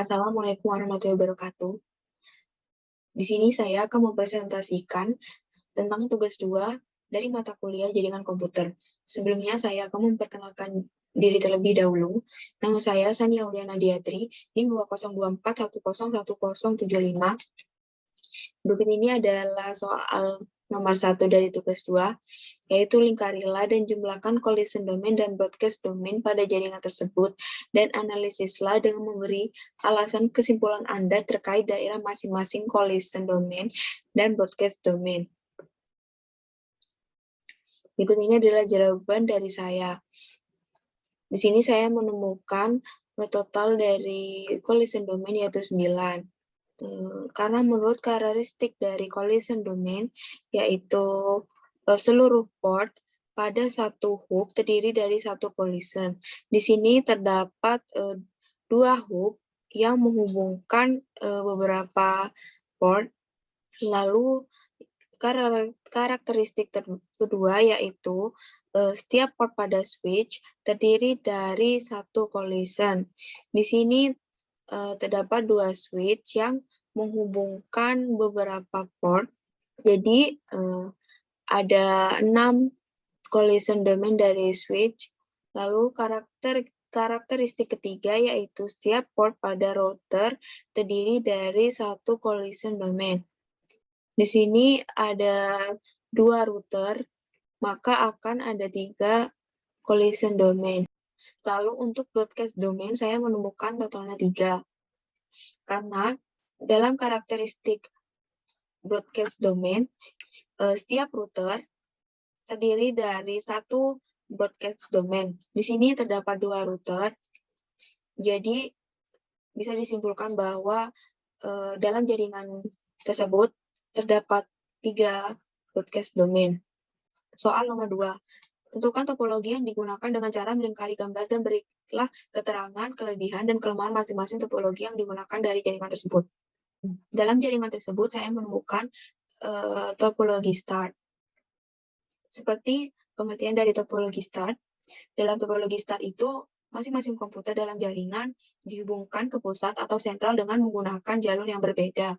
Assalamualaikum warahmatullahi wabarakatuh. Di sini saya akan mempresentasikan tentang tugas 2 dari mata kuliah jaringan komputer. Sebelumnya saya akan memperkenalkan diri terlebih dahulu. Nama saya Sani Auliana Diatri, NIM 2024101075. Berikut ini adalah soal nomor 1 dari tugas 2, yaitu lingkarilah dan jumlahkan collision domain dan broadcast domain pada jaringan tersebut, dan analisislah dengan memberi alasan kesimpulan Anda terkait daerah masing-masing collision domain dan broadcast domain. Berikut ini adalah jawaban dari saya. Di sini saya menemukan total dari collision domain yaitu 9. Karena menurut karakteristik dari collision domain, yaitu seluruh port pada satu hub terdiri dari satu collision. Di sini terdapat 2 hub yang menghubungkan beberapa port. Lalu karakteristik kedua yaitu setiap port pada switch terdiri dari satu collision. Di sini terdapat 2 switch yang menghubungkan beberapa port. Jadi ada 6 collision domain dari switch. Lalu karakteristik ketiga yaitu setiap port pada router terdiri dari satu collision domain. Di sini ada 2 router, maka akan ada 3 collision domain. Lalu untuk broadcast domain saya menemukan totalnya 3. Karena dalam karakteristik broadcast domain, setiap router terdiri dari satu broadcast domain. Di sini terdapat 2 router, jadi bisa disimpulkan bahwa dalam jaringan tersebut terdapat 3 broadcast domain. Soal nomor 2. Tentukan topologi yang digunakan dengan cara melingkari gambar dan berilah keterangan, kelebihan, dan kelemahan masing-masing topologi yang digunakan dari jaringan tersebut. Dalam jaringan tersebut, saya menemukan topologi start. Seperti pengertian dari topologi start, dalam topologi start itu, masing-masing komputer dalam jaringan dihubungkan ke pusat atau sentral dengan menggunakan jalur yang berbeda.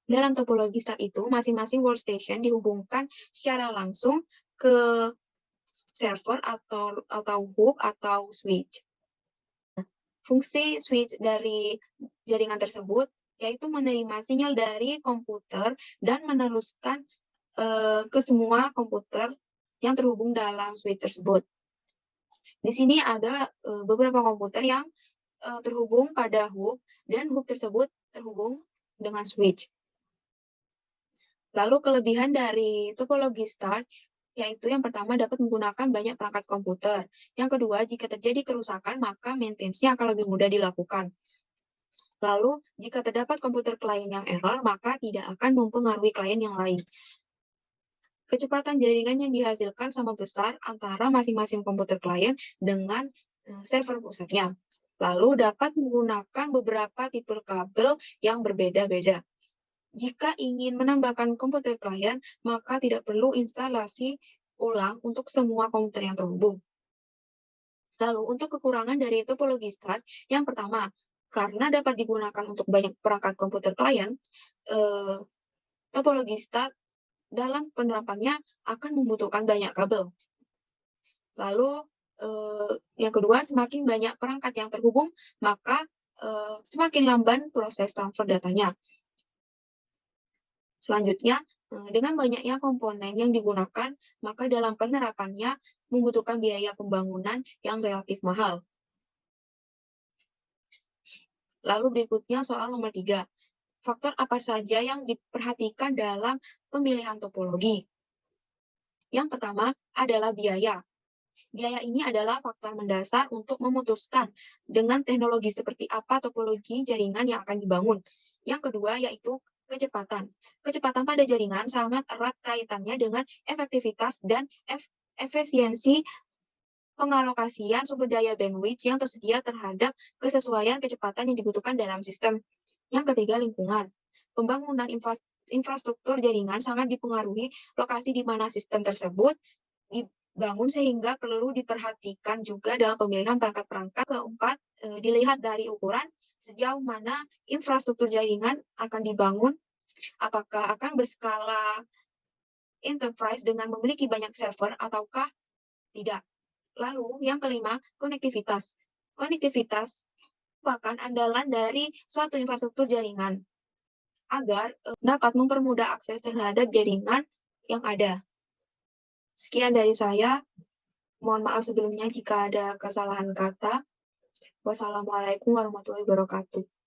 Dalam topologi start itu, masing-masing workstation dihubungkan secara langsung ke server atau hub atau switch. Fungsi switch dari jaringan tersebut yaitu menerima sinyal dari komputer dan meneruskan ke semua komputer yang terhubung dalam switch tersebut. Di sini ada beberapa komputer yang terhubung pada hub dan hub tersebut terhubung dengan switch. Lalu kelebihan dari topologi start yaitu yang pertama dapat menggunakan banyak perangkat komputer. Yang kedua, jika terjadi kerusakan, maka maintenance-nya akan lebih mudah dilakukan. Lalu, jika terdapat komputer klien yang error, maka tidak akan mempengaruhi klien yang lain. Kecepatan jaringan yang dihasilkan sama besar antara masing-masing komputer klien dengan server pusatnya. Lalu, dapat menggunakan beberapa tipe kabel yang berbeda-beda. Jika ingin menambahkan komputer klien, maka tidak perlu instalasi ulang untuk semua komputer yang terhubung. Lalu, untuk kekurangan dari topologi start, yang pertama, karena dapat digunakan untuk banyak perangkat komputer klien, topologi start dalam penerapannya akan membutuhkan banyak kabel. Lalu, yang kedua, semakin banyak perangkat yang terhubung, maka semakin lamban proses transfer datanya. Selanjutnya, dengan banyaknya komponen yang digunakan, maka dalam penerapannya membutuhkan biaya pembangunan yang relatif mahal. Lalu berikutnya soal nomor 3. Faktor apa saja yang diperhatikan dalam pemilihan topologi? Yang pertama adalah biaya. Biaya ini adalah faktor mendasar untuk memutuskan dengan teknologi seperti apa topologi jaringan yang akan dibangun. Yang kedua yaitu kecepatan. Kecepatan pada jaringan sangat erat kaitannya dengan efektivitas dan efisiensi pengalokasian sumber daya bandwidth yang tersedia terhadap kesesuaian kecepatan yang dibutuhkan dalam sistem. Yang ketiga, lingkungan. Pembangunan infrastruktur jaringan sangat dipengaruhi lokasi di mana sistem tersebut dibangun sehingga perlu diperhatikan juga dalam pemilihan perangkat-perangkat. Keempat, dilihat dari ukuran. sejauh mana infrastruktur jaringan akan dibangun, apakah akan berskala enterprise dengan memiliki banyak server ataukah tidak. Lalu yang kelima, konektivitas. Konektivitas merupakan andalan dari suatu infrastruktur jaringan agar dapat mempermudah akses terhadap jaringan yang ada. Sekian dari saya. Mohon maaf sebelumnya jika ada kesalahan kata. Wassalamualaikum warahmatullahi wabarakatuh.